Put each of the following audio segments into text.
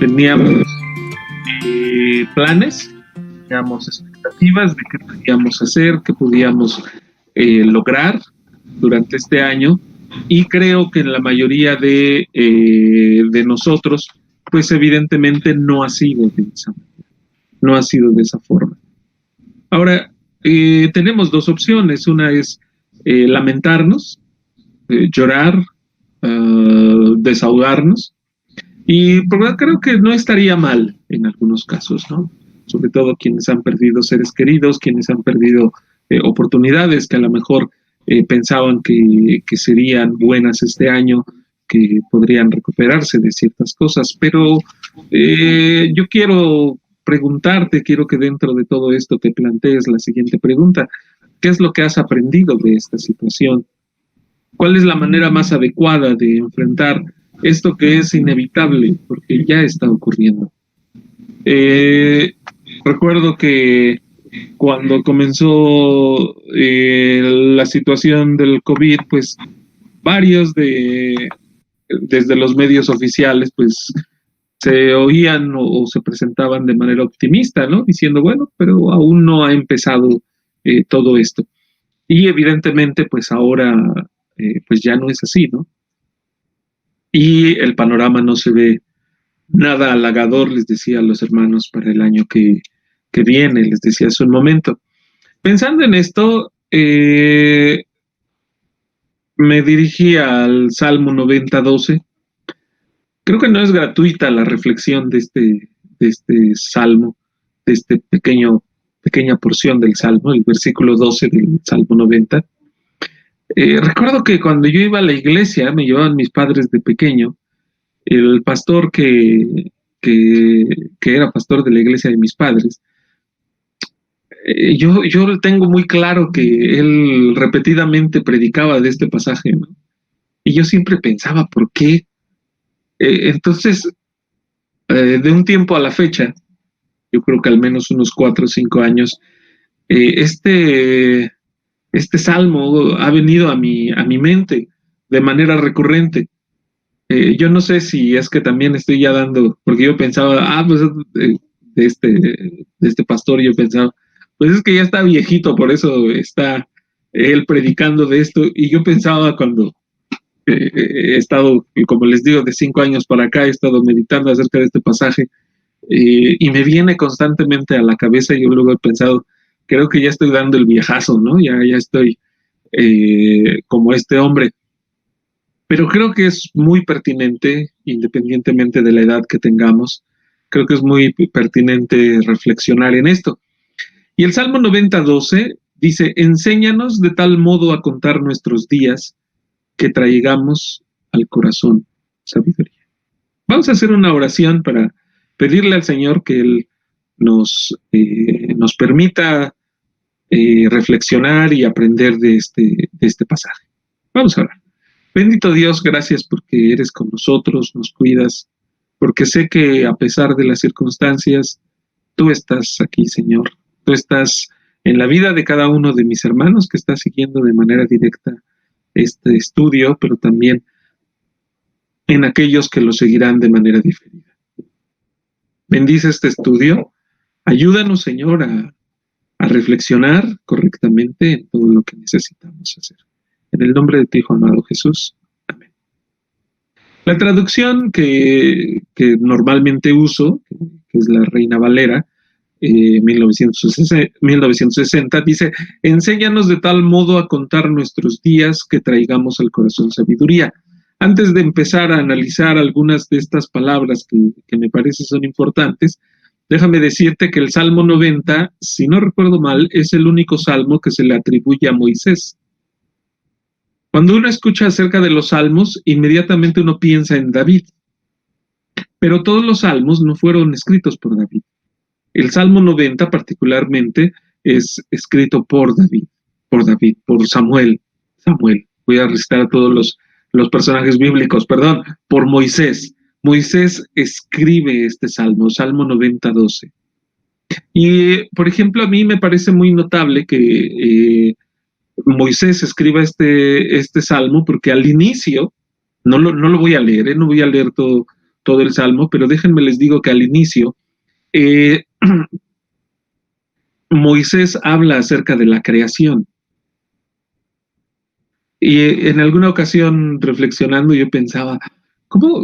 teníamos planes, teníamos expectativas de qué podíamos hacer, qué podíamos lograr durante este año, y creo que en la mayoría de nosotros, pues evidentemente no ha sido de esa manera, no ha sido de esa forma. Ahora, tenemos dos opciones. Una es lamentarnos, llorar, desahogarnos, y creo que no estaría mal en algunos casos, ¿no? Sobre todo quienes han perdido seres queridos, quienes han perdido oportunidades que a lo mejor pensaban que serían buenas este año, que podrían recuperarse de ciertas cosas. Pero yo quiero preguntarte, quiero que dentro de todo esto te plantees la siguiente pregunta: ¿qué es lo que has aprendido de esta situación? ¿Cuál es la manera más adecuada de enfrentar esto que es inevitable porque ya está ocurriendo? Recuerdo que cuando comenzó la situación del COVID, pues varios desde los medios oficiales, pues se oían o se presentaban de manera optimista, ¿no? Diciendo, bueno, pero aún no ha empezado todo esto. Y evidentemente, pues ahora, pues ya no es así, ¿no? Y el panorama no se ve nada halagador, les decía a los hermanos, para el año que viene, les decía hace un momento. Pensando en esto, me dirigí al Salmo 90:12. Creo que no es gratuita la reflexión de este salmo, de este pequeña porción del salmo, el versículo 12 del Salmo 90. Recuerdo que cuando yo iba a la iglesia, me llevaban mis padres de pequeño, el pastor que, que era pastor de la iglesia de mis padres, yo tengo muy claro que él repetidamente predicaba de este pasaje, ¿no? Y yo siempre pensaba, ¿por qué? Entonces, de un tiempo a la fecha, yo creo que al menos unos 4 o 5 años, eh, este, este salmo ha venido a mi mente de manera recurrente. Yo no sé si es que también estoy ya dando, porque yo pensaba, pues de este pastor, yo pensaba, pues es que ya está viejito, por eso está él predicando de esto. Y yo pensaba cuando he estado, como les digo, de 5 años para acá, he estado meditando acerca de este pasaje, y me viene constantemente a la cabeza. Y yo luego he pensado, creo que ya estoy dando el viejazo, ¿no? Ya estoy como este hombre. Pero creo que es muy pertinente, independientemente de la edad que tengamos, creo que es muy pertinente reflexionar en esto. Y el Salmo 90:12 dice: enséñanos de tal modo a contar nuestros días que traigamos al corazón sabiduría. Vamos a hacer una oración para pedirle al Señor que Él nos permita reflexionar y aprender de este pasaje. Vamos a orar. Bendito Dios, gracias porque eres con nosotros, nos cuidas, porque sé que a pesar de las circunstancias, tú estás aquí, Señor. Tú estás en la vida de cada uno de mis hermanos que está siguiendo de manera directa este estudio, pero también en aquellos que lo seguirán de manera diferida. Bendice este estudio. Ayúdanos, Señor, a reflexionar correctamente en todo lo que necesitamos hacer. En el nombre de tu Hijo amado Jesús. Amén. La traducción que normalmente uso, que es la Reina Valera, 1960, dice: enséñanos de tal modo a contar nuestros días que traigamos al corazón sabiduría. Antes de empezar a analizar algunas de estas palabras que me parece son importantes, déjame decirte que el Salmo 90, si no recuerdo mal, es el único salmo que se le atribuye a Moisés. Cuando uno escucha acerca de los salmos, inmediatamente uno piensa en David, pero todos los salmos no fueron escritos por David. El Salmo 90 particularmente es escrito por Samuel. Voy a recitar a todos los personajes bíblicos, perdón, por Moisés. Moisés escribe este salmo, Salmo 90:12. Y, por ejemplo, a mí me parece muy notable que Moisés escriba este salmo, porque al inicio, no lo voy a leer, no voy a leer todo el Salmo, pero déjenme les digo que al inicio Moisés habla acerca de la creación. Y en alguna ocasión, reflexionando, yo pensaba,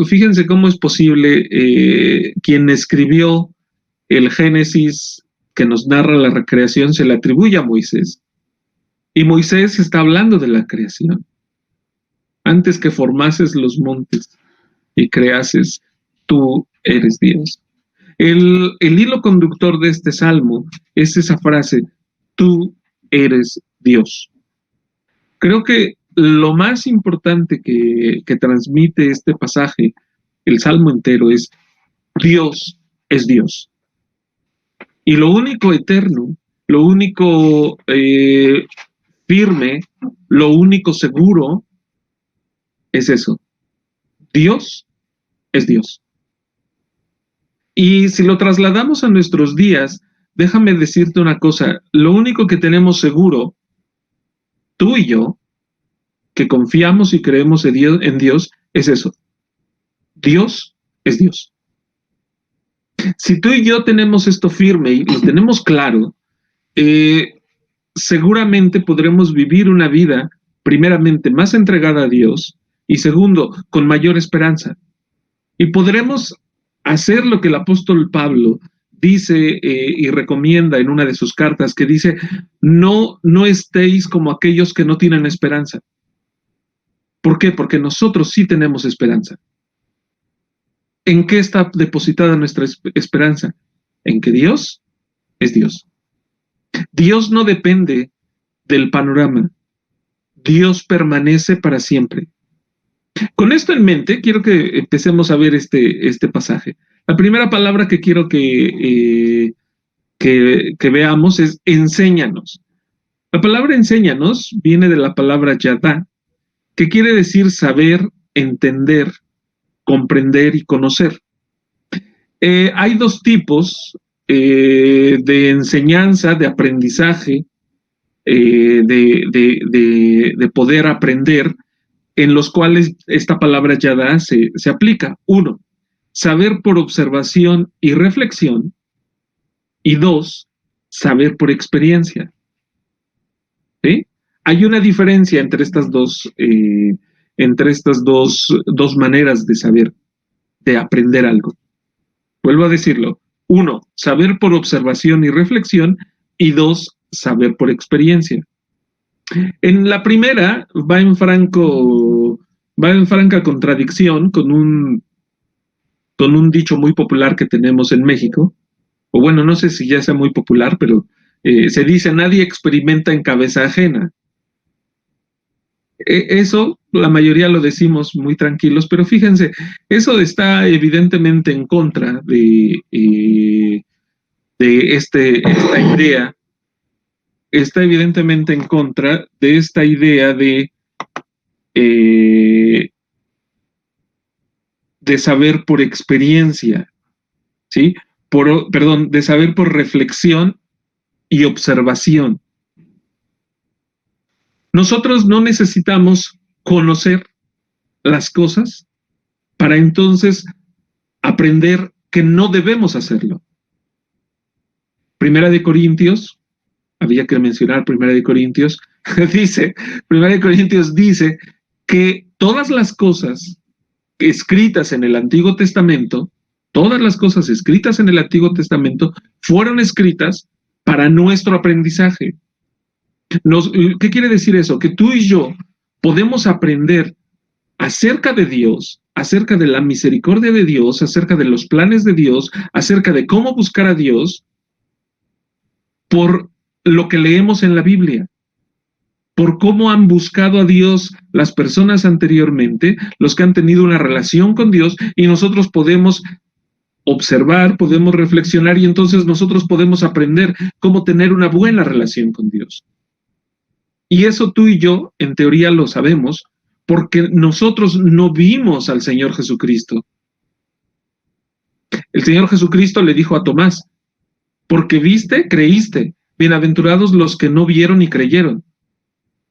fíjense cómo es posible, quien escribió el Génesis que nos narra la recreación se le atribuye a Moisés. Y Moisés está hablando de la creación. Antes que formases los montes y creases, tú eres Dios. El hilo conductor de este salmo es esa frase, tú eres Dios. Creo que lo más importante que transmite este pasaje, el salmo entero, es Dios es Dios. Y lo único eterno, lo único firme, lo único seguro es eso. Dios es Dios. Y si lo trasladamos a nuestros días, déjame decirte una cosa, lo único que tenemos seguro, tú y yo, que confiamos y creemos en Dios, es eso. Dios es Dios. Si tú y yo tenemos esto firme y lo tenemos claro, seguramente podremos vivir una vida, primeramente, más entregada a Dios y segundo, con mayor esperanza. Y podremos hacer lo que el apóstol Pablo dice y recomienda en una de sus cartas, que dice, no estéis como aquellos que no tienen esperanza. ¿Por qué? Porque nosotros sí tenemos esperanza. ¿En qué está depositada nuestra esperanza? En que Dios es Dios. Dios no depende del panorama. Dios permanece para siempre. Con esto en mente, quiero que empecemos a ver este pasaje. La primera palabra que quiero que veamos es enséñanos. La palabra enséñanos viene de la palabra yadá, que quiere decir saber, entender, comprender y conocer. Hay dos tipos de enseñanza, de aprendizaje, de poder aprender, en los cuales esta palabra yadá se aplica. Uno, saber por observación y reflexión. Y dos, saber por experiencia. ¿Sí? Hay una diferencia entre estas dos maneras de saber, de aprender algo. Vuelvo a decirlo. Uno, saber por observación y reflexión. Y dos, saber por experiencia. En la primera va en franca contradicción con un dicho muy popular que tenemos en México, o bueno, no sé si ya sea muy popular, pero se dice, nadie experimenta en cabeza ajena. Eso la mayoría lo decimos muy tranquilos, pero fíjense, eso está evidentemente en contra de esta idea. Está evidentemente en contra de esta idea de saber por experiencia, ¿sí? De saber por reflexión y observación. Nosotros no necesitamos conocer las cosas para entonces aprender que no debemos hacerlo. Primera de Corintios, había que mencionar Primera de Corintios, Primera de Corintios dice que todas las cosas escritas en el Antiguo Testamento, todas las cosas escritas en el Antiguo Testamento fueron escritas para nuestro aprendizaje. ¿Qué quiere decir eso? Que tú y yo podemos aprender acerca de Dios, acerca de la misericordia de Dios, acerca de los planes de Dios, acerca de cómo buscar a Dios, por lo que leemos en la Biblia, por cómo han buscado a Dios las personas anteriormente, los que han tenido una relación con Dios, y nosotros podemos observar, podemos reflexionar, y entonces nosotros podemos aprender cómo tener una buena relación con Dios. Y eso tú y yo, en teoría, lo sabemos, porque nosotros no vimos al Señor Jesucristo. El Señor Jesucristo le dijo a Tomás, porque viste, creíste, bienaventurados los que no vieron y creyeron.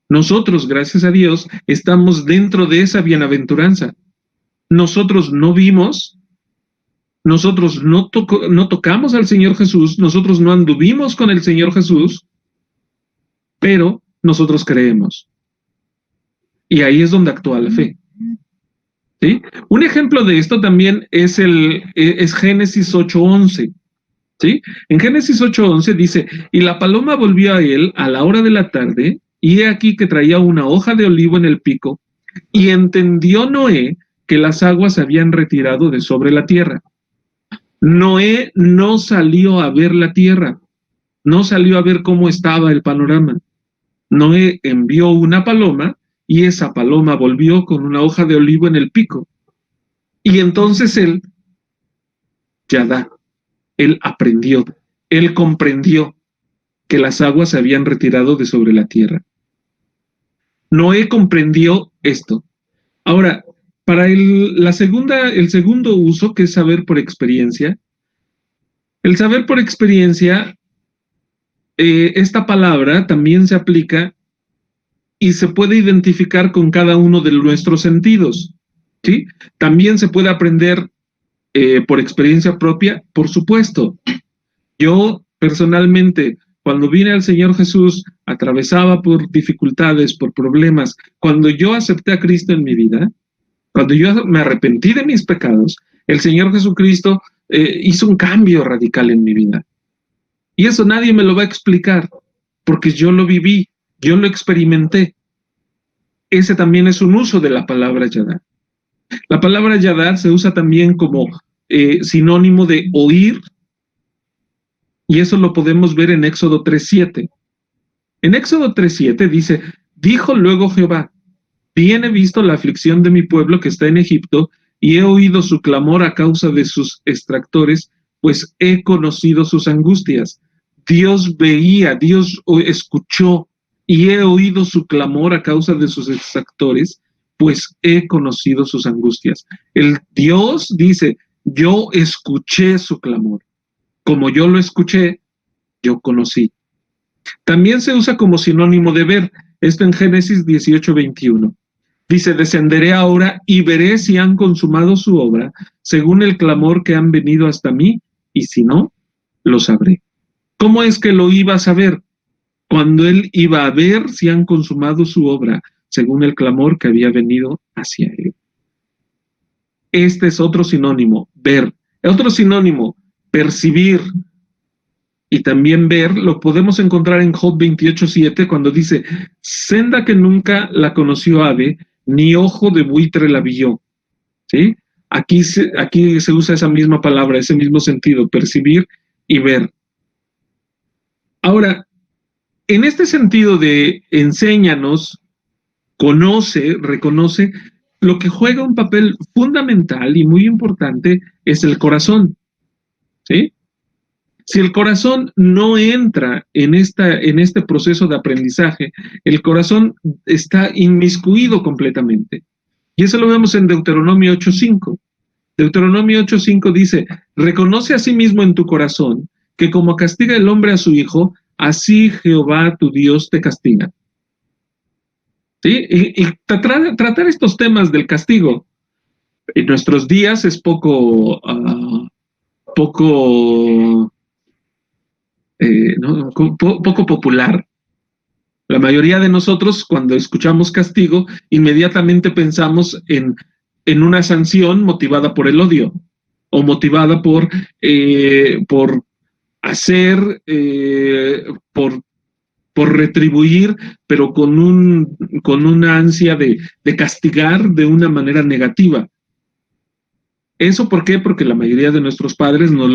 Nosotros, gracias a Dios, estamos dentro de esa bienaventuranza. Nosotros no vimos, nosotros no tocamos al Señor Jesús, nosotros no anduvimos con el Señor Jesús, pero nosotros creemos. Y ahí es donde actúa la fe. ¿Sí? Un ejemplo de esto también es Génesis 8:11. ¿Sí? En Génesis 8:11 dice, y la paloma volvió a él a la hora de la tarde, y he aquí que traía una hoja de olivo en el pico, y entendió Noé que las aguas se habían retirado de sobre la tierra. Noé no salió a ver la tierra, no salió a ver cómo estaba el panorama. Noé envió una paloma, y esa paloma volvió con una hoja de olivo en el pico. Y entonces él, Yadá, él aprendió, él comprendió que las aguas se habían retirado de sobre la tierra. Noé comprendió esto. Ahora, para el segundo uso, que es saber por experiencia, el saber por experiencia, esta palabra también se aplica y se puede identificar con cada uno de nuestros sentidos, ¿sí? También se puede aprender por experiencia propia, por supuesto. Yo, personalmente, cuando vine al Señor Jesús, atravesaba por dificultades, por problemas. Cuando yo acepté a Cristo en mi vida, cuando yo me arrepentí de mis pecados, el Señor Jesucristo hizo un cambio radical en mi vida. Y eso nadie me lo va a explicar, porque yo lo viví, yo lo experimenté. Ese también es un uso de la palabra Yadá. La palabra Yadá se usa también como sinónimo de oír, y eso lo podemos ver en Éxodo 3:7. En Éxodo 3:7 dice, dijo luego Jehová, bien he visto la aflicción de mi pueblo que está en Egipto, y he oído su clamor a causa de sus extractores, pues he conocido sus angustias. Dios veía, Dios escuchó, y he oído su clamor a causa de sus extractores, pues he conocido sus angustias. El Dios dice, yo escuché su clamor. Como yo lo escuché, yo conocí. También se usa como sinónimo de ver, esto en Génesis 18:21. Dice, descenderé ahora y veré si han consumado su obra, según el clamor que han venido hasta mí, y si no, lo sabré. ¿Cómo es que lo iba a saber? Cuando él iba a ver si han consumado su obra, según el clamor que había venido hacia él. Este es otro sinónimo, ver. Otro sinónimo, percibir. Y también ver, lo podemos encontrar en Job 28:7, cuando dice, senda que nunca la conoció ave, ni ojo de buitre la vio. ¿Sí? Aquí se usa esa misma palabra, ese mismo sentido, percibir y ver. Ahora, en este sentido de enséñanos, conoce, reconoce, lo que juega un papel fundamental y muy importante es el corazón. ¿Sí? Si el corazón no entra en este proceso de aprendizaje, el corazón está inmiscuido completamente. Y eso lo vemos en Deuteronomio 8:5. Deuteronomio 8:5 dice, reconoce a sí mismo en tu corazón que como castiga el hombre a su hijo, así Jehová tu Dios te castiga. ¿Sí? Y tratar estos temas del castigo en nuestros días es poco ¿no? poco popular. La mayoría de nosotros, cuando escuchamos castigo, inmediatamente pensamos en una sanción motivada por el odio o motivada por hacer, por retribuir, pero con una ansia de castigar de una manera negativa. ¿Eso por qué? Porque la mayoría de nuestros padres nos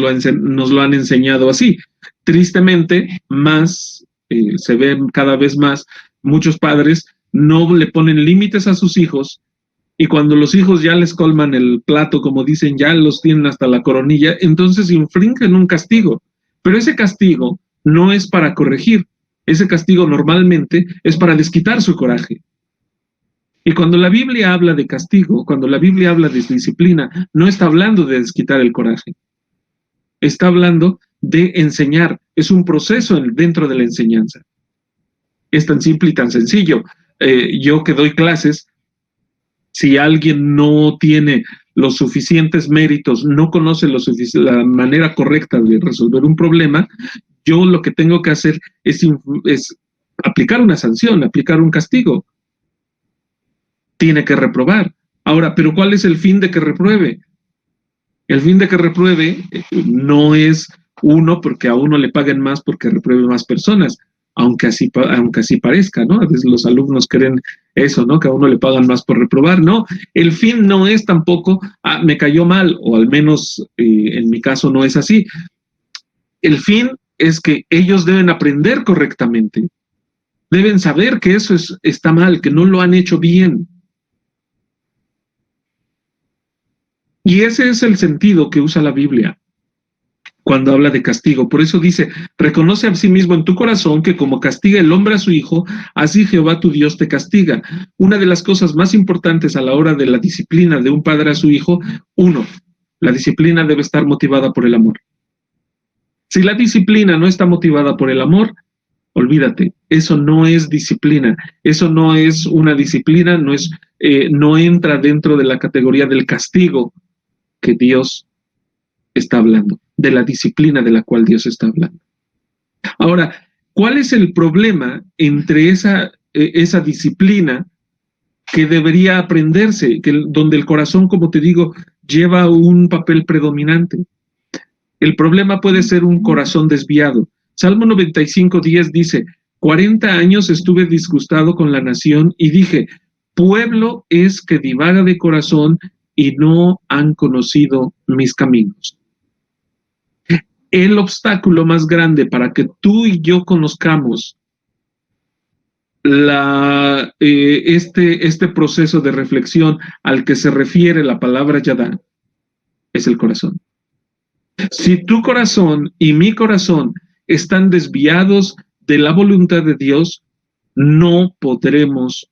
lo han enseñado así. Tristemente, se ve cada vez más, muchos padres no le ponen límites a sus hijos, y cuando los hijos ya les colman el plato, como dicen, ya los tienen hasta la coronilla, entonces infringen un castigo. Pero ese castigo no es para corregir, ese castigo normalmente es para desquitar su coraje. Y cuando la Biblia habla de castigo, cuando la Biblia habla de disciplina, no está hablando de desquitar el coraje. Está hablando de enseñar. Es un proceso dentro de la enseñanza. Es tan simple y tan sencillo. Yo que doy clases, si alguien no tiene los suficientes méritos, no conoce la manera correcta de resolver un problema, yo lo que tengo que hacer es aplicar una sanción, aplicar un castigo. Tiene que reprobar. Ahora, ¿pero cuál es el fin de que repruebe? El fin de que repruebe no es uno porque a uno le paguen más porque repruebe más personas, aunque así parezca, ¿no? A veces los alumnos creen eso, ¿no? Que a uno le pagan más por reprobar, ¿no? El fin no es tampoco, me cayó mal, o al menos en mi caso no es así. El fin es que ellos deben aprender correctamente, deben saber que eso está mal, que no lo han hecho bien. Y ese es el sentido que usa la Biblia cuando habla de castigo. Por eso dice, reconoce a sí mismo en tu corazón que como castiga el hombre a su hijo, así Jehová tu Dios te castiga. Una de las cosas más importantes a la hora de la disciplina de un padre a su hijo, la disciplina debe estar motivada por el amor. Si la disciplina no está motivada por el amor, olvídate, eso no es disciplina, eso no es una disciplina, no entra dentro de la categoría del castigo que Dios está hablando, de la disciplina de la cual Dios está hablando. Ahora, ¿cuál es el problema entre esa disciplina que debería aprenderse, donde el corazón, como te digo, lleva un papel predominante? El problema puede ser un corazón desviado. Salmo 95:10 dice, 40 años estuve disgustado con la nación y dije, pueblo es que divaga de corazón y no han conocido mis caminos. El obstáculo más grande para que tú y yo conozcamos este proceso de reflexión al que se refiere la palabra Yadá es el corazón. Si tu corazón y mi corazón están desviados de la voluntad de Dios, no podremos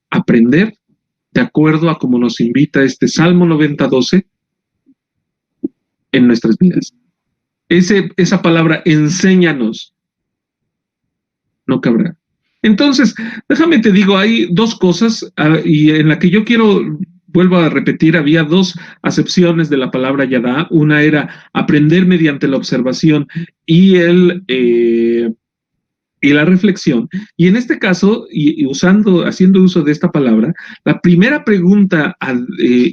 aprender de acuerdo a como nos invita este Salmo 90:12 en nuestras vidas. Esa palabra, enséñanos, no cabrá. Entonces, déjame te digo, hay dos cosas y en la que yo vuelvo a repetir, había dos acepciones de la palabra Yadá. Una era aprender mediante la observación y la reflexión. Y en este caso, haciendo uso de esta palabra, la primera pregunta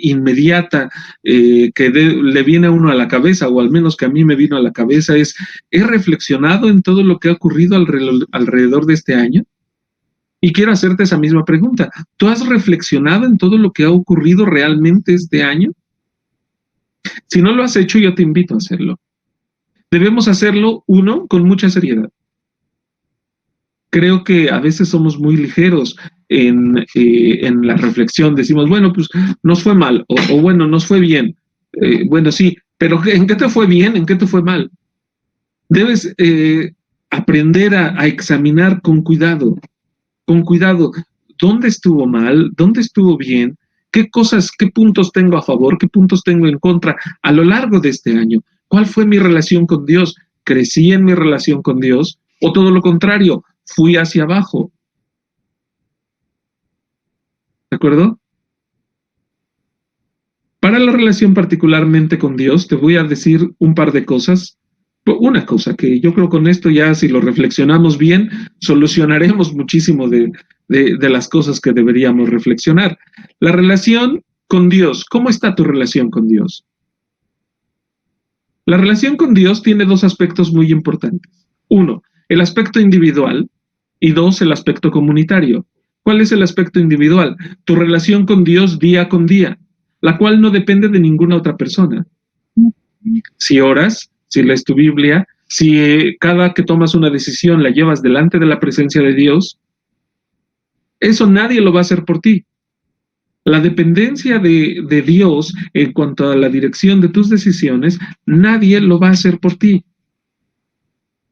inmediata que le viene a uno a la cabeza, o al menos que a mí me vino a la cabeza, es, ¿he reflexionado en todo lo que ha ocurrido alrededor de este año? Y quiero hacerte esa misma pregunta. ¿Tú has reflexionado en todo lo que ha ocurrido realmente este año? Si no lo has hecho, yo te invito a hacerlo. Debemos hacerlo, con mucha seriedad. Creo que a veces somos muy ligeros en la reflexión. Decimos, bueno, pues nos fue mal, o bueno, nos fue bien. Bueno, sí, pero ¿en qué te fue bien? ¿En qué te fue mal? Debes aprender a examinar con cuidado, dónde estuvo mal, dónde estuvo bien, qué puntos tengo a favor, qué puntos tengo en contra a lo largo de este año. ¿Cuál fue mi relación con Dios? ¿Crecí en mi relación con Dios? ¿O todo lo contrario? Fui hacia abajo. ¿De acuerdo? Para la relación particularmente con Dios, te voy a decir un par de cosas. Una cosa que yo creo con esto ya, si lo reflexionamos bien, solucionaremos muchísimo de las cosas que deberíamos reflexionar. La relación con Dios. ¿Cómo está tu relación con Dios? La relación con Dios tiene dos aspectos muy importantes. Uno, el aspecto individual, y dos, el aspecto comunitario. ¿Cuál es el aspecto individual? Tu relación con Dios día con día, la cual no depende de ninguna otra persona. Si oras, si lees tu Biblia, si cada que tomas una decisión la llevas delante de la presencia de Dios, eso nadie lo va a hacer por ti. La dependencia de Dios en cuanto a la dirección de tus decisiones, nadie lo va a hacer por ti.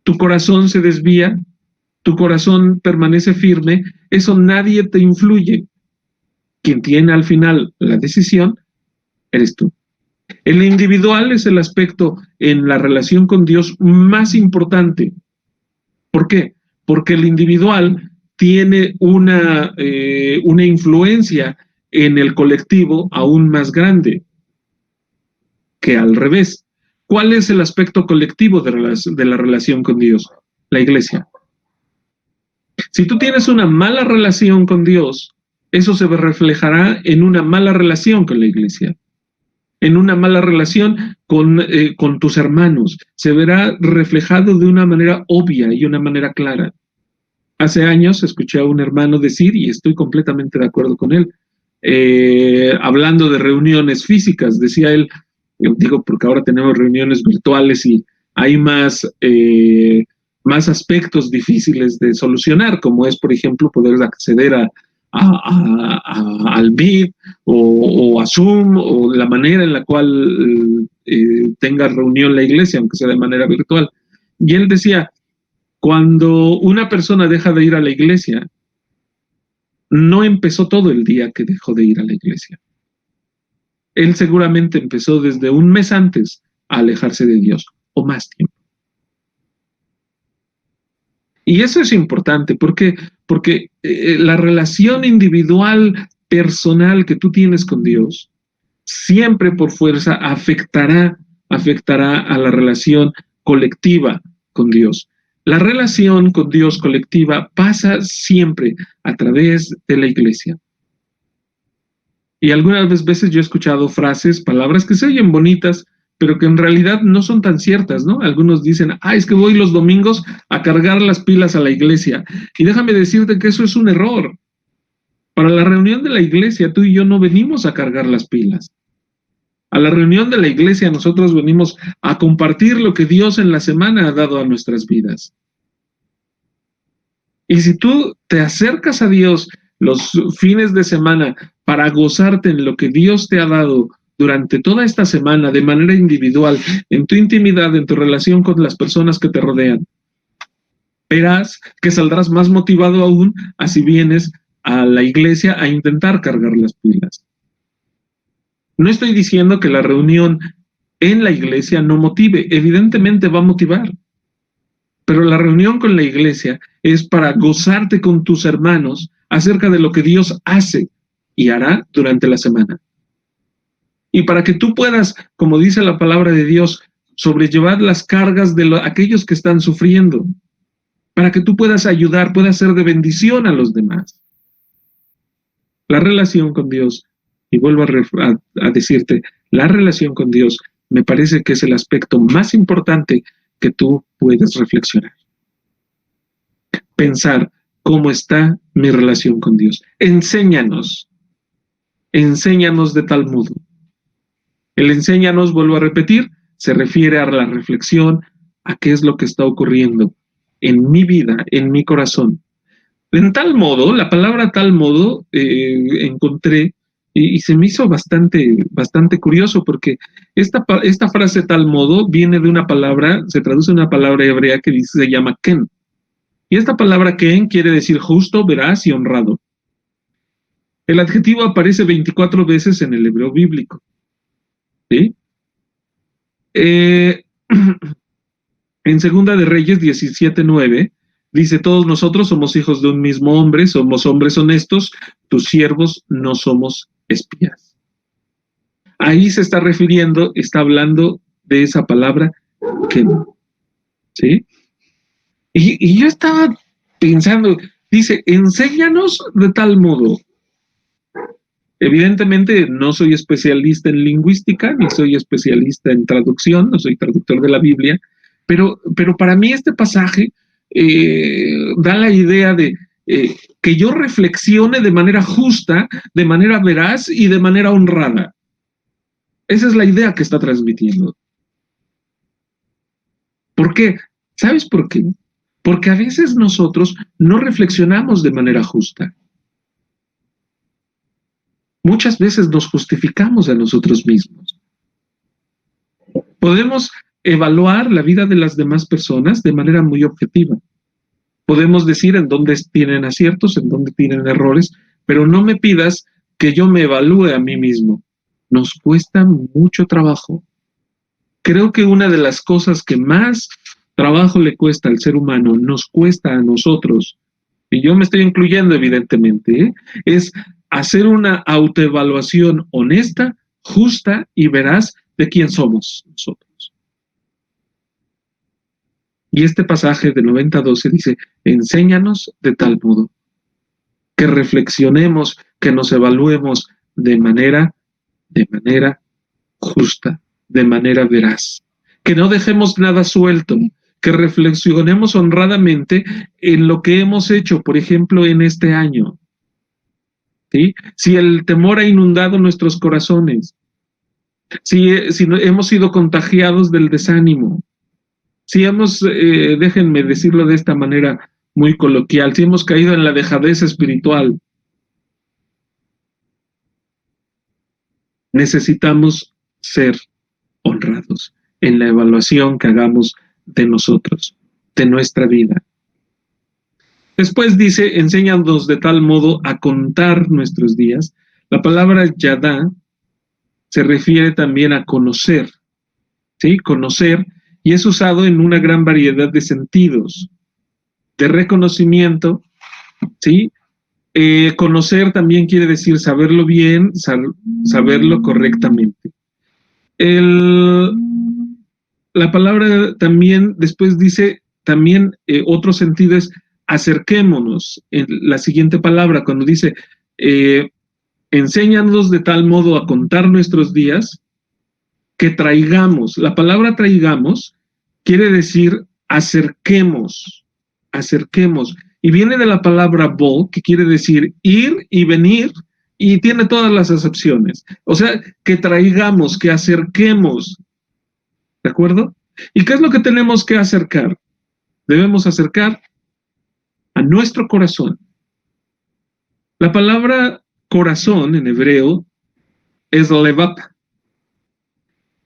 Tu corazón se desvía, tu corazón permanece firme, eso nadie te influye. Quien tiene al final la decisión, eres tú. El individual es el aspecto en la relación con Dios más importante. ¿Por qué? Porque el individual tiene una influencia en el colectivo aún más grande que al revés. ¿Cuál es el aspecto colectivo de la relación con Dios? La iglesia. Si tú tienes una mala relación con Dios, eso se reflejará en una mala relación con la iglesia, en una mala relación con tus hermanos. Se verá reflejado de una manera obvia y una manera clara. Hace años escuché a un hermano decir, y estoy completamente de acuerdo con él, hablando de reuniones físicas, decía él, digo porque ahora tenemos reuniones virtuales y hay más aspectos difíciles de solucionar, como es, por ejemplo, poder acceder al Meet o a Zoom, o la manera en la cual tenga reunión la iglesia, aunque sea de manera virtual. Y él decía, cuando una persona deja de ir a la iglesia, no empezó todo el día que dejó de ir a la iglesia. Él seguramente empezó desde un mes antes a alejarse de Dios, o más tiempo. Y eso es importante, porque la relación individual, personal que tú tienes con Dios, siempre por fuerza afectará a la relación colectiva con Dios. La relación con Dios colectiva pasa siempre a través de la iglesia. Y algunas veces yo he escuchado frases, palabras que se oyen bonitas, pero que en realidad no son tan ciertas, ¿no? Algunos dicen, es que voy los domingos a cargar las pilas a la iglesia. Y déjame decirte que eso es un error. Para la reunión de la iglesia, tú y yo no venimos a cargar las pilas. A la reunión de la iglesia nosotros venimos a compartir lo que Dios en la semana ha dado a nuestras vidas. Y si tú te acercas a Dios los fines de semana para gozarte en lo que Dios te ha dado durante toda esta semana de manera individual, en tu intimidad, en tu relación con las personas que te rodean, verás que saldrás más motivado aún así vienes a la iglesia a intentar cargar las pilas. No estoy diciendo que la reunión en la iglesia no motive, evidentemente va a motivar, pero la reunión con la iglesia es para gozarte con tus hermanos acerca de lo que Dios hace y hará durante la semana. Y para que tú puedas, como dice la palabra de Dios, sobrellevar las cargas de aquellos que están sufriendo, para que tú puedas ayudar, puedas ser de bendición a los demás. La relación con Dios, y vuelvo a decirte, la relación con Dios me parece que es el aspecto más importante que tú puedes reflexionar. Pensar cómo está mi relación con Dios. Enséñanos de tal modo. El enséñanos, vuelvo a repetir, se refiere a la reflexión, a qué es lo que está ocurriendo en mi vida, en mi corazón. En tal modo, la palabra tal modo encontré y se me hizo bastante curioso porque esta frase tal modo viene de una palabra, se traduce en una palabra hebrea que se llama ken. Y esta palabra ken quiere decir justo, veraz y honrado. El adjetivo aparece 24 veces en el hebreo bíblico. ¿Sí? En Segunda de Reyes 17:9 dice, todos nosotros somos hijos de un mismo hombre, somos hombres honestos, tus siervos no somos espías. Ahí se está refiriendo, está hablando de esa palabra que, ¿sí? Y yo estaba pensando, dice, enséñanos de tal modo. Evidentemente no soy especialista en lingüística, ni soy especialista en traducción, no soy traductor de la Biblia, pero para mí este pasaje da la idea de que yo reflexione de manera justa, de manera veraz y de manera honrada. Esa es la idea que está transmitiendo. ¿Por qué? ¿Sabes por qué? Porque a veces nosotros no reflexionamos de manera justa. Muchas veces nos justificamos a nosotros mismos. Podemos evaluar la vida de las demás personas de manera muy objetiva. Podemos decir en dónde tienen aciertos, en dónde tienen errores, pero no me pidas que yo me evalúe a mí mismo. Nos cuesta mucho trabajo. Creo que una de las cosas que más trabajo le cuesta al ser humano, nos cuesta a nosotros, y yo me estoy incluyendo evidentemente, es hacer una autoevaluación honesta, justa y veraz de quién somos nosotros. Y este pasaje de 90:12 dice, enséñanos de tal modo que reflexionemos, que nos evaluemos de manera justa, de manera veraz, que no dejemos nada suelto, que reflexionemos honradamente en lo que hemos hecho, por ejemplo, en este año. ¿Sí? Si el temor ha inundado nuestros corazones, si hemos sido contagiados del desánimo, si hemos, déjenme decirlo de esta manera muy coloquial, si hemos caído en la dejadez espiritual, necesitamos ser honrados en la evaluación que hagamos de nosotros, de nuestra vida. Después dice, enséñanos de tal modo a contar nuestros días. La palabra yadá se refiere también a conocer, ¿sí? Conocer, y es usado en una gran variedad de sentidos, de reconocimiento, ¿sí? Conocer también quiere decir saberlo bien, saberlo correctamente. La palabra también después dice, también otro sentido es acerquémonos. En la siguiente palabra, cuando dice, enséñanos de tal modo a contar nuestros días, que traigamos. La palabra traigamos quiere decir acerquemos, acerquemos. Y viene de la palabra bo, que quiere decir ir y venir, y tiene todas las acepciones. O sea, que traigamos, que acerquemos. ¿De acuerdo? ¿Y qué es lo que tenemos que acercar? Debemos acercar a nuestro corazón. La palabra corazón en hebreo es levat.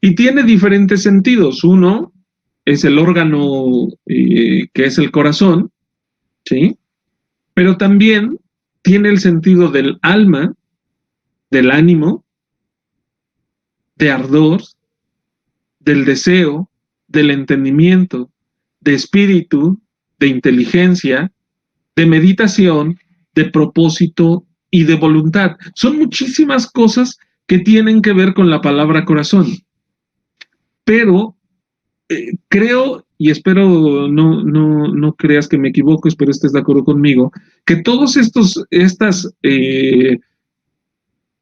Y tiene diferentes sentidos. Uno es el órgano que es el corazón, ¿sí? Pero también tiene el sentido del alma, del ánimo, de ardor, del deseo, del entendimiento, de espíritu, de inteligencia, de meditación, de propósito y de voluntad. Son muchísimas cosas que tienen que ver con la palabra corazón. Pero creo, y espero no creas que me equivoco, espero estés de acuerdo conmigo, que todas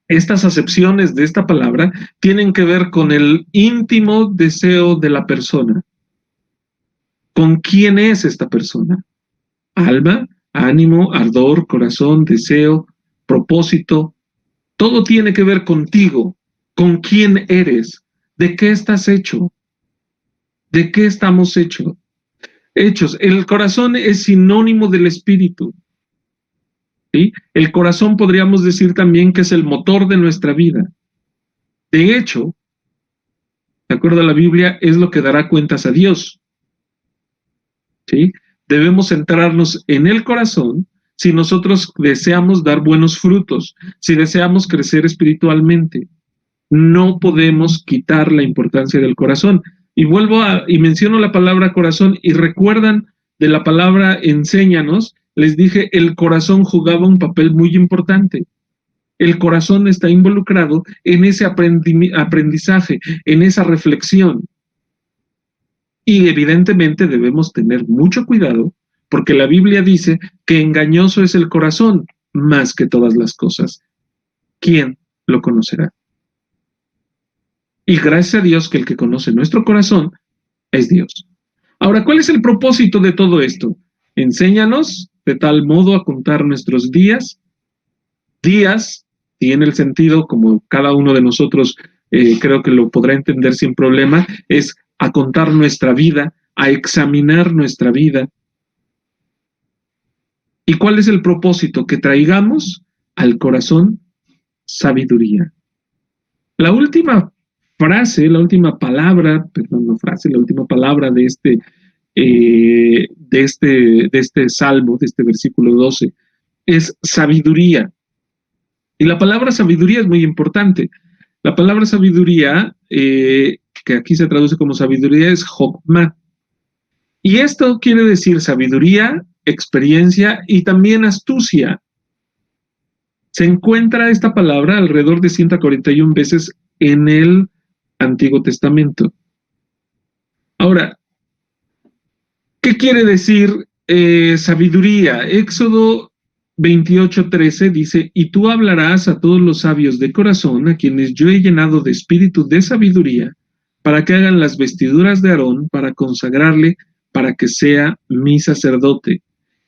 estas acepciones de esta palabra tienen que ver con el íntimo deseo de la persona. ¿Con quién es esta persona? Alma, ánimo, ardor, corazón, deseo, propósito. Todo tiene que ver contigo, con quién eres, de qué estás hecho, de qué estamos hechos. El corazón es sinónimo del espíritu. ¿Sí? El corazón podríamos decir también que es el motor de nuestra vida. De hecho, de acuerdo a la Biblia, es lo que dará cuentas a Dios. ¿Sí? Debemos centrarnos en el corazón si nosotros deseamos dar buenos frutos, si deseamos crecer espiritualmente. No podemos quitar la importancia del corazón. Y y menciono la palabra corazón, y recuerdan de la palabra enséñanos, les dije, el corazón jugaba un papel muy importante. El corazón está involucrado en ese aprendizaje, en esa reflexión. Y evidentemente debemos tener mucho cuidado, porque la Biblia dice que engañoso es el corazón más que todas las cosas. ¿Quién lo conocerá? Y gracias a Dios que el que conoce nuestro corazón es Dios. Ahora, ¿cuál es el propósito de todo esto? Enséñanos de tal modo a contar nuestros días. Días tiene el sentido, como cada uno de nosotros creo que lo podrá entender sin problema, es a contar nuestra vida, a examinar nuestra vida. ¿Y cuál es el propósito? Que traigamos al corazón sabiduría. La última frase, la última palabra, perdón, no frase, la última palabra de este salmo, de este versículo 12, es sabiduría. Y la palabra sabiduría es muy importante. La palabra sabiduría, que aquí se traduce como sabiduría, es Jokma. Y esto quiere decir sabiduría, experiencia y también astucia. Se encuentra esta palabra alrededor de 141 veces en el Antiguo Testamento. Ahora, ¿qué quiere decir sabiduría? Éxodo 28:13 dice, y tú hablarás a todos los sabios de corazón, a quienes yo he llenado de espíritu de sabiduría, para que hagan las vestiduras de Aarón, para consagrarle, para que sea mi sacerdote.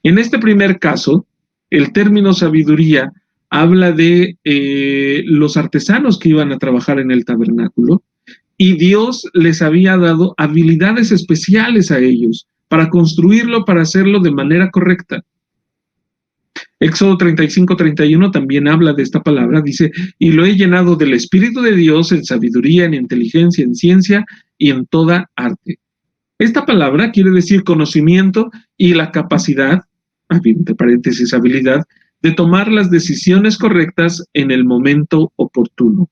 En este primer caso, el término sabiduría habla de los artesanos que iban a trabajar en el tabernáculo, y Dios les había dado habilidades especiales a ellos para construirlo, para hacerlo de manera correcta. Éxodo 35:31 también habla de esta palabra, dice, y lo he llenado del Espíritu de Dios en sabiduría, en inteligencia, en ciencia y en toda arte. Esta palabra quiere decir conocimiento y la capacidad, entre paréntesis, habilidad, de tomar las decisiones correctas en el momento oportuno.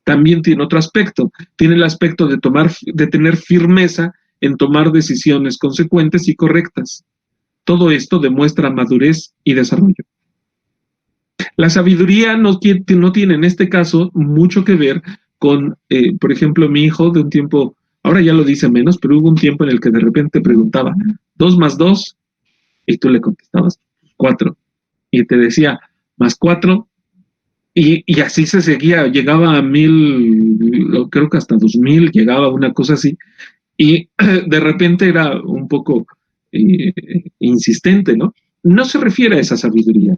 También tiene otro aspecto, tiene el aspecto de tener firmeza en tomar decisiones consecuentes y correctas. Todo esto demuestra madurez y desarrollo. La sabiduría no tiene en este caso mucho que ver con, por ejemplo, mi hijo de un tiempo, ahora ya lo dice menos, pero hubo un tiempo en el que de repente preguntaba, 2 más 2, y tú le contestabas 4, y te decía, más 4, y así se seguía, llegaba a 1000, creo que hasta 2000, llegaba una cosa así, y de repente era un poco insistente, ¿no? No se refiere a esa sabiduría,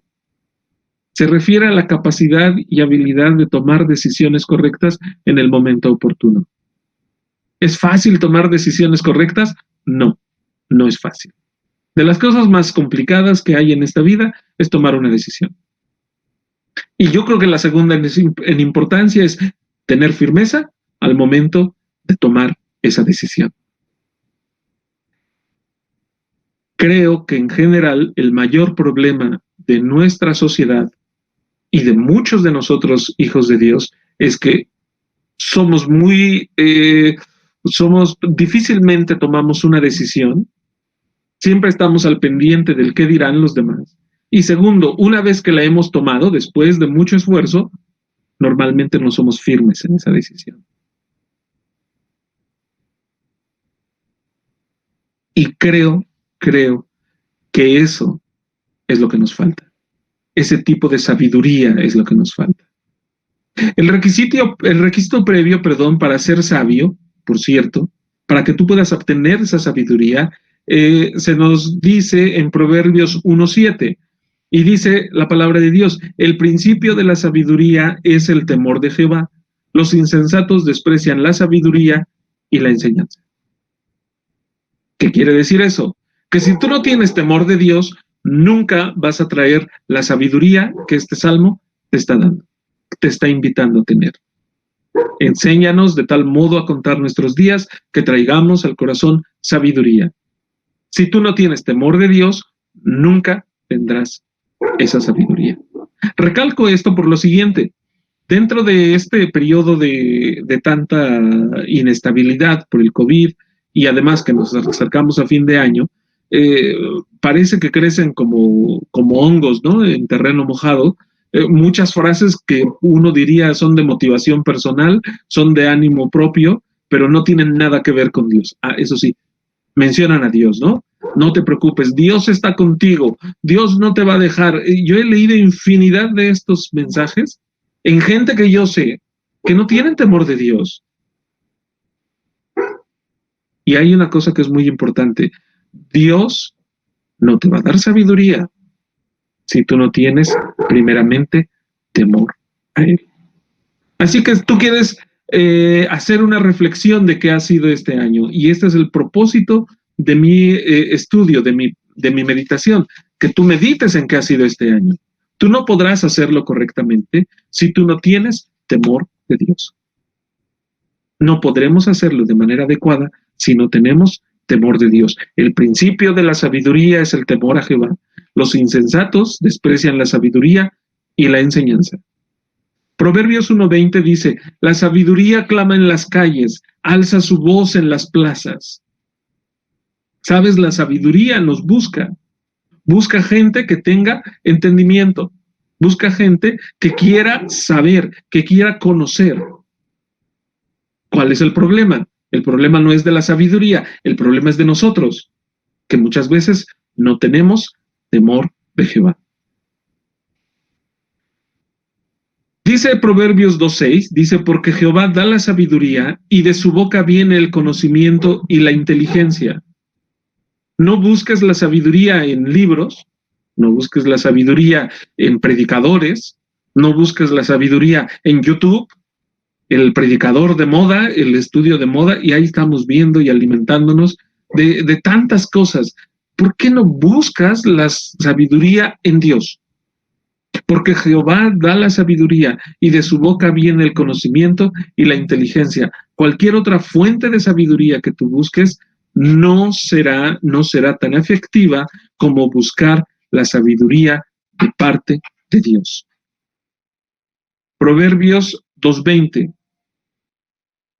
se refiere a la capacidad y habilidad de tomar decisiones correctas en el momento oportuno. ¿Es fácil tomar decisiones correctas? No, no es fácil. De las cosas más complicadas que hay en esta vida es tomar una decisión. Y yo creo que la segunda en importancia es tener firmeza al momento de tomar esa decisión. Creo que en general el mayor problema de nuestra sociedad y de muchos de nosotros, hijos de Dios, es que somos difícilmente tomamos una decisión, siempre estamos al pendiente del qué dirán los demás. Y segundo, una vez que la hemos tomado, después de mucho esfuerzo, normalmente no somos firmes en esa decisión. Y creo que eso es lo que nos falta. Ese tipo de sabiduría es lo que nos falta. El requisito previo, para ser sabio, por cierto, para que tú puedas obtener esa sabiduría, se nos dice en Proverbios 1:7, y dice la palabra de Dios, el principio de la sabiduría es el temor de Jehová. Los insensatos desprecian la sabiduría y la enseñanza. ¿Qué quiere decir eso? Que si tú no tienes temor de Dios, nunca vas a traer la sabiduría que este salmo te está dando, te está invitando a tener. Enséñanos de tal modo a contar nuestros días que traigamos al corazón sabiduría. Si tú no tienes temor de Dios, nunca tendrás esa sabiduría. Recalco esto por lo siguiente. Dentro de este periodo de tanta inestabilidad por el COVID y además que nos acercamos a fin de año, parece que crecen como hongos, ¿no? En terreno mojado. Muchas frases que uno diría son de motivación personal, son de ánimo propio, pero no tienen nada que ver con Dios. Eso sí, mencionan a Dios, ¿no? No te preocupes, Dios está contigo, Dios no te va a dejar. Yo he leído infinidad de estos mensajes en gente que yo sé que no tienen temor de Dios. Y hay una cosa que es muy importante, Dios no te va a dar sabiduría si tú no tienes primeramente temor a Él. Así que tú quieres hacer una reflexión de qué ha sido este año y este es el propósito de mi estudio, de mi meditación, que tú medites en qué ha sido este año. Tú no podrás hacerlo correctamente si tú no tienes temor de Dios. No podremos hacerlo de manera adecuada si no tenemos temor de Dios. El principio de la sabiduría es el temor a Jehová. Los insensatos desprecian la sabiduría y la enseñanza. Proverbios 1:20 dice, la sabiduría clama en las calles, alza su voz en las plazas. ¿Sabes? La sabiduría nos busca gente que tenga entendimiento. Busca gente que quiera saber, que quiera conocer. ¿Cuál es el problema? El problema no es de la sabiduría, el problema es de nosotros, que muchas veces no tenemos temor de Jehová. Dice Proverbios 2:6, dice, porque Jehová da la sabiduría y de su boca viene el conocimiento y la inteligencia. No busques la sabiduría en libros, no busques la sabiduría en predicadores, no busques la sabiduría en YouTube, el predicador de moda, el estudio de moda, y ahí estamos viendo y alimentándonos de tantas cosas. ¿Por qué no buscas la sabiduría en Dios? Porque Jehová da la sabiduría y de su boca viene el conocimiento y la inteligencia. Cualquier otra fuente de sabiduría que tú busques no será tan efectiva como buscar la sabiduría de parte de Dios. Proverbios 2:20.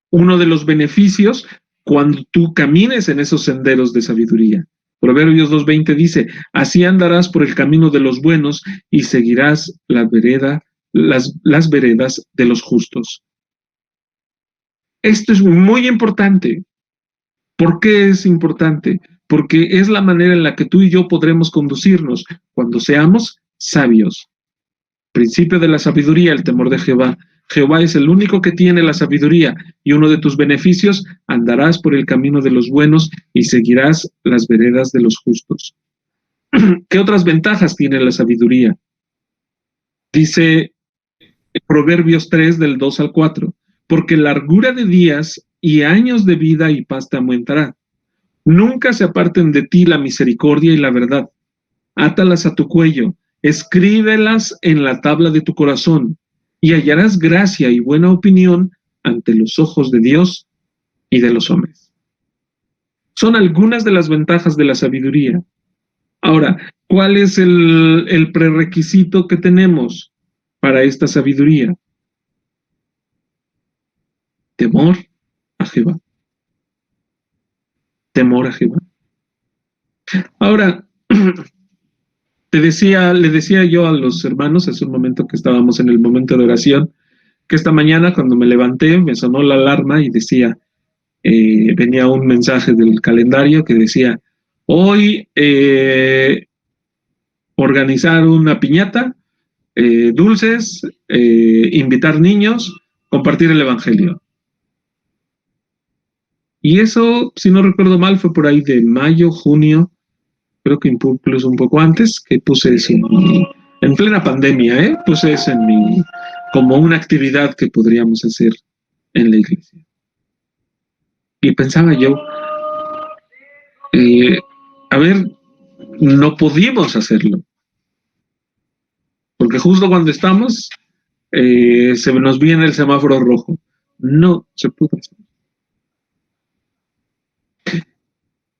Uno de los beneficios cuando tú camines en esos senderos de sabiduría. Proverbios 2:20 dice, así andarás por el camino de los buenos y seguirás las veredas de los justos. Esto es muy importante. ¿Por qué es importante? Porque es la manera en la que tú y yo podremos conducirnos cuando seamos sabios. Principio de la sabiduría, el temor de Jehová. Jehová es el único que tiene la sabiduría, y uno de tus beneficios, andarás por el camino de los buenos y seguirás las veredas de los justos. ¿Qué otras ventajas tiene la sabiduría? Dice Proverbios 3 del 2 al 4, porque largura de días y años de vida y paz te aumentará. Nunca se aparten de ti la misericordia y la verdad. Átalas a tu cuello, escríbelas en la tabla de tu corazón, y hallarás gracia y buena opinión ante los ojos de Dios y de los hombres. Son algunas de las ventajas de la sabiduría. Ahora, ¿cuál es el prerequisito que tenemos para esta sabiduría? Temor a Jehová. Temor a Jehová. Ahora, le decía yo a los hermanos hace un momento que estábamos en el momento de oración, que esta mañana cuando me levanté me sonó la alarma y decía, venía un mensaje del calendario que decía, hoy organizar una piñata, dulces, invitar niños, compartir el evangelio. Y eso, si no recuerdo mal, fue por ahí de mayo, junio, creo que incluso un poco antes, que puse eso en plena pandemia, puse eso como una actividad que podríamos hacer en la iglesia. Y pensaba yo, a ver, no pudimos hacerlo, porque justo cuando estamos, se nos viene el semáforo rojo. No se pudo hacer.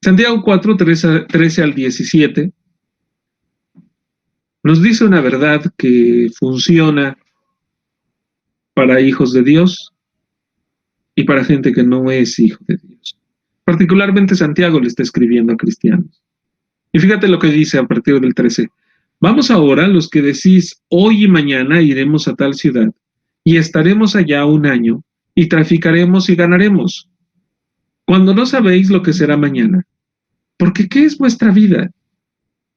Santiago 4, 13 al 17, nos dice una verdad que funciona para hijos de Dios y para gente que no es hijo de Dios. Particularmente Santiago le está escribiendo a cristianos. Y fíjate lo que dice a partir del 13. Vamos ahora, los que decís, hoy y mañana iremos a tal ciudad, y estaremos allá un año, y traficaremos y ganaremos, cuando no sabéis lo que será mañana. Porque ¿qué es vuestra vida?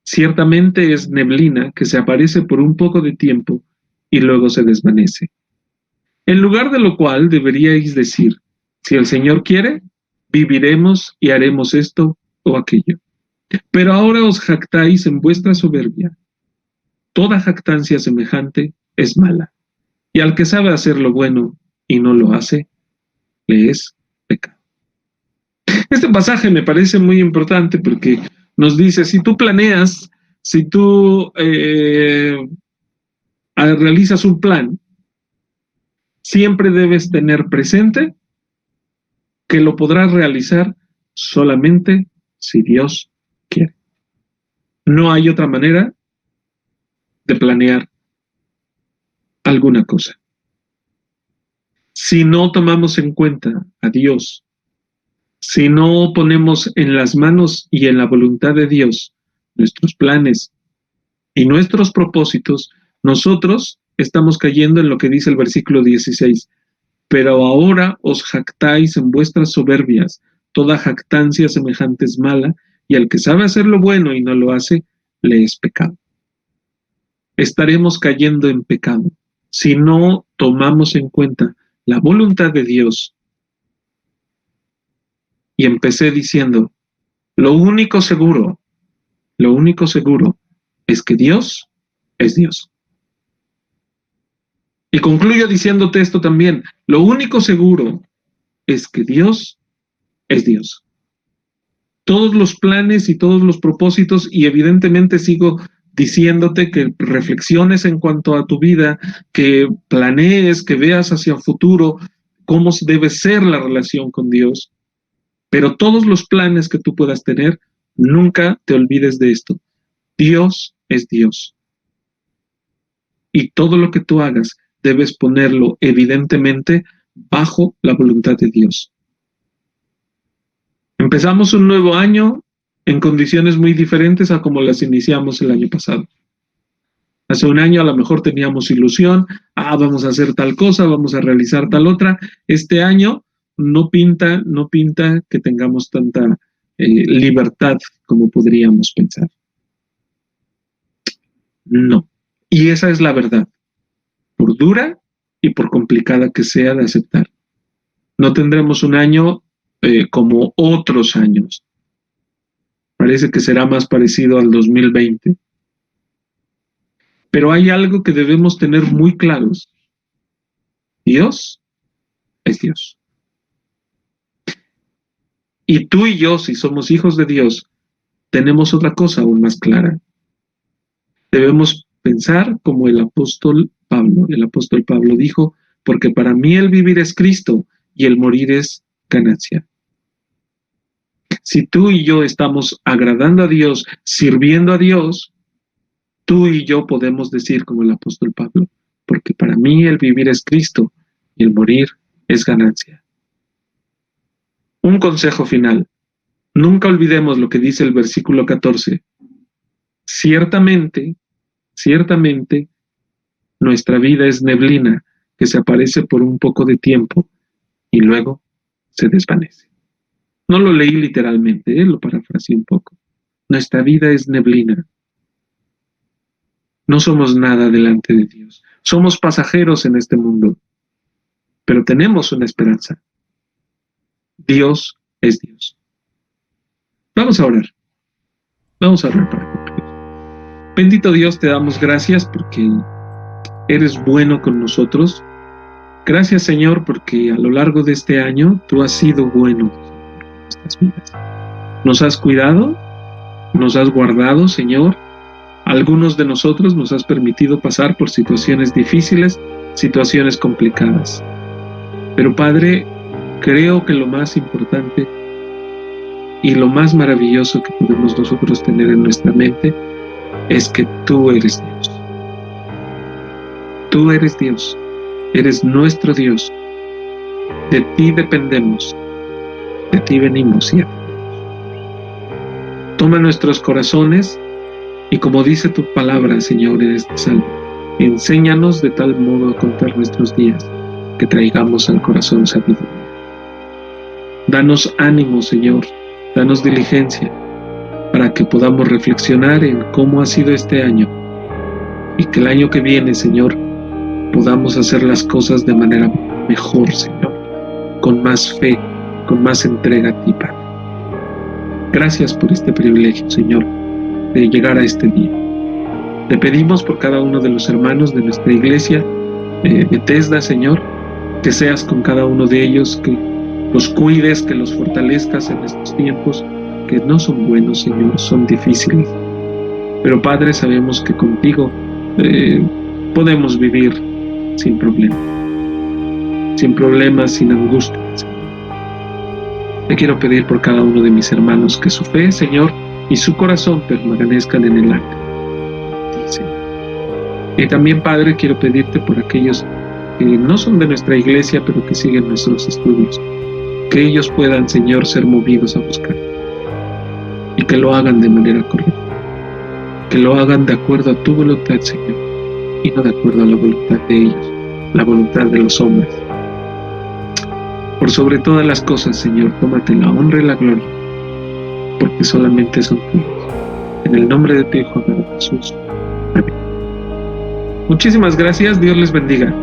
Ciertamente es neblina que se aparece por un poco de tiempo y luego se desvanece. En lugar de lo cual deberíais decir, si el Señor quiere, viviremos y haremos esto o aquello. Pero ahora os jactáis en vuestra soberbia. Toda jactancia semejante es mala, y al que sabe hacer lo bueno y no lo hace, le es pecado. Este pasaje me parece muy importante porque nos dice, si tú planeas, si tú realizas un plan, siempre debes tener presente que lo podrás realizar solamente si Dios quiere. No hay otra manera de planear alguna cosa. Si no tomamos en cuenta a Dios, si no ponemos en las manos y en la voluntad de Dios nuestros planes y nuestros propósitos, Nosotros estamos cayendo en lo que dice el versículo 16. Pero ahora os jactáis en vuestras soberbias. Toda jactancia semejante es mala, y al que sabe hacer lo bueno y no lo hace, le es pecado. Estaremos cayendo en pecado si no tomamos en cuenta la voluntad de Dios. Y empecé diciendo, lo único seguro es que Dios es Dios. Y concluyo diciéndote esto también, lo único seguro es que Dios es Dios. Todos los planes y todos los propósitos, y evidentemente sigo diciéndote que reflexiones en cuanto a tu vida, que planees, que veas hacia el futuro cómo debe ser la relación con Dios, pero todos los planes que tú puedas tener, nunca te olvides de esto. Dios es Dios. Y todo lo que tú hagas, debes ponerlo evidentemente bajo la voluntad de Dios. Empezamos un nuevo año en condiciones muy diferentes a como las iniciamos el año pasado. Hace un año a lo mejor teníamos ilusión, vamos a hacer tal cosa, vamos a realizar tal otra. Este año no pinta que tengamos tanta libertad como podríamos pensar. No. Y esa es la verdad, por dura y por complicada que sea de aceptar. No tendremos un año como otros años. Parece que será más parecido al 2020. Pero hay algo que debemos tener muy claros. Dios es Dios. Y tú y yo, si somos hijos de Dios, tenemos otra cosa aún más clara. Debemos pensar como el apóstol Pablo. El apóstol Pablo dijo, porque para mí el vivir es Cristo y el morir es ganancia. Si tú y yo estamos agradando a Dios, sirviendo a Dios, tú y yo podemos decir como el apóstol Pablo, porque para mí el vivir es Cristo y el morir es ganancia. Un consejo final. Nunca olvidemos lo que dice el versículo 14. Ciertamente, nuestra vida es neblina que se aparece por un poco de tiempo y luego se desvanece. No lo leí literalmente, lo parafraseé un poco. Nuestra vida es neblina. No somos nada delante de Dios. Somos pasajeros en este mundo, pero tenemos una esperanza. Dios es Dios. Vamos a orar. Vamos a orar para concluir. Bendito Dios, te damos gracias porque eres bueno con nosotros. Gracias, Señor, porque a lo largo de este año tú has sido bueno en nuestras vidas. Nos has cuidado, nos has guardado, Señor. Algunos de nosotros nos has permitido pasar por situaciones difíciles, situaciones complicadas. Pero, Padre, creo que lo más importante y lo más maravilloso que podemos nosotros tener en nuestra mente es que tú eres Dios. Tú eres Dios. Eres nuestro Dios. De ti dependemos. De ti venimos y toma nuestros corazones y como dice tu palabra, Señor, en este salmo, enséñanos de tal modo a contar nuestros días que traigamos al corazón sabiduría. Danos ánimo, Señor, danos diligencia para que podamos reflexionar en cómo ha sido este año y que el año que viene, Señor, podamos hacer las cosas de manera mejor, Señor, con más fe, con más entrega a ti, Padre. Gracias por este privilegio, Señor, de llegar a este día. Te pedimos por cada uno de los hermanos de nuestra iglesia, Bethesda, Señor, que seas con cada uno de ellos, que los cuides, que los fortalezcas en estos tiempos que no son buenos, Señor, son difíciles. Pero, Padre, sabemos que contigo podemos vivir sin problemas, sin angustia. Te quiero pedir por cada uno de mis hermanos que su fe, Señor, y su corazón permanezcan en el acto. Y también, Padre, quiero pedirte por aquellos que no son de nuestra iglesia, pero que siguen nuestros estudios, que ellos puedan, Señor, ser movidos a buscar y que lo hagan de manera correcta, que lo hagan de acuerdo a tu voluntad, Señor, y no de acuerdo a la voluntad de ellos, la voluntad de los hombres. Por sobre todas las cosas, Señor, tómate la honra y la gloria, porque solamente son tuyos. En el nombre de tu Hijo, amado Jesús. Amén. Muchísimas gracias. Dios les bendiga.